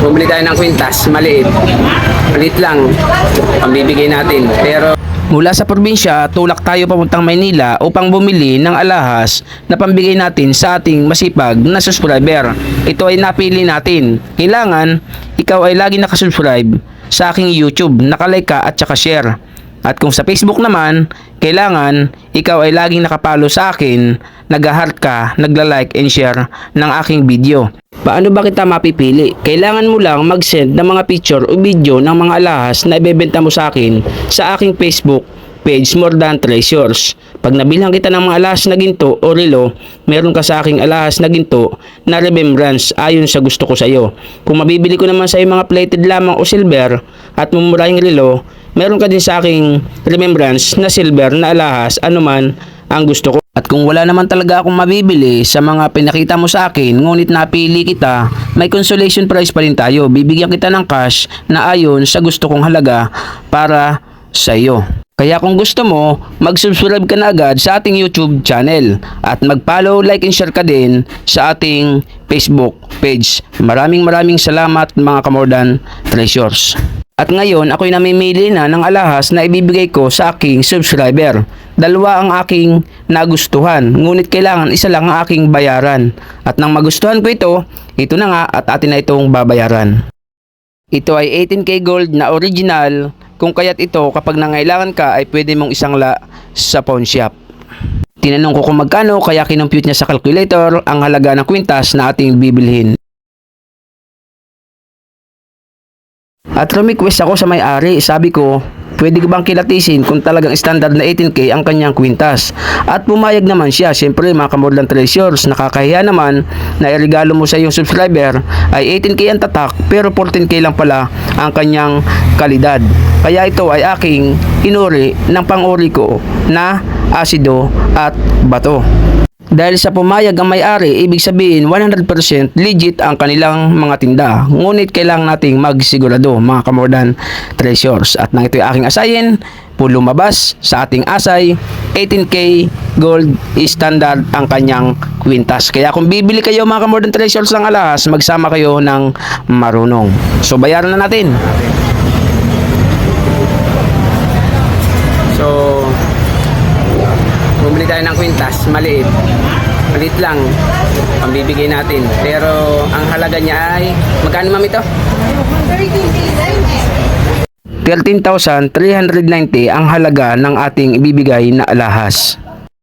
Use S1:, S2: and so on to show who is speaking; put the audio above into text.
S1: Bumili tayo ng kwintas, maliit. Maliit lang, pambibigay natin. Pero mula sa probinsya, tulak tayo papuntang Maynila upang bumili ng alahas na pambigay natin sa ating masipag na subscriber. Ito ay napili natin. Kailangan ikaw ay lagi nakasubscribe sa aking YouTube, nakalike ka at saka share. At kung sa Facebook naman, kailangan ikaw ay laging nakapalo sa akin, nag-heart ka, nagla-like and share ng aking video. Paano ba kita mapipili? Kailangan mo lang mag-send ng mga picture o video ng mga alahas na ibebenta mo sa akin sa aking Facebook page More Than Treasures. Pag nabilhan kita ng mga alahas na ginto o relo, meron ka sa aking alahas na ginto na remembrance ayon sa gusto ko sa iyo. Kung mabibili ko naman sa iyo mga plated lamang o silver at mumurahing relo, meron ka din sa aking remembrance na silver na alahas anuman ang gusto ko. At kung wala naman talaga akong mabibili sa mga pinakita mo sa akin, ngunit napili kita, may consolation prize pa rin tayo. Bibigyan kita ng cash na ayon sa gusto kong halaga para sa iyo. Kaya kung gusto mo, mag-subscribe ka na agad sa ating YouTube channel at mag-follow, like and share ka din sa ating Facebook page. Maraming salamat mga Kamordan Treasures. At ngayon, ako'y namimili na ng alahas na ibibigay ko sa aking subscriber. Dalawa ang aking nagustuhan, ngunit kailangan isa lang ang aking bayaran. At nang magustuhan ko ito na nga at atin na itong babayaran. Ito ay 18K gold na original, kung kaya't ito kapag nangailangan ka ay pwede mong isangla sa pawn shop. Tinanong ko kung magkano kaya kinompute niya sa calculator ang halaga ng kwintas na ating bibilhin. At request ako sa may-ari, sabi ko, pwede ko bang kilatisin kung talagang standard na 18K ang kanyang kwintas? At pumayag naman siya. Siyempre mga Kamordan Treasures, nakakahiya naman na iregalo mo sa iyong subscriber ay 18K ang tatak pero 14K lang pala ang kanyang kalidad. Kaya ito ay aking inuri ng pang-uri ko na asido at bato. Dahil sa pumayag ang may-ari, ibig sabihin 100% legit ang kanilang mga tinda. Ngunit kailangan nating magsigurado mga Kamordan Treasures. At nang ito'y aking asayin, lumabas sa ating asay, 18K gold standard ang kanyang kwintas. Kaya kung bibili kayo mga Kamordan Treasures ng alahas, magsama kayo ng marunong. So bayaran na natin. So bumili tayo ng kwintas, maliit. Maliit lang, pambibigay natin. Pero ang halaga niya ay, magkano ma'am ito? 13,390 ang halaga ng ating ibibigay na alahas.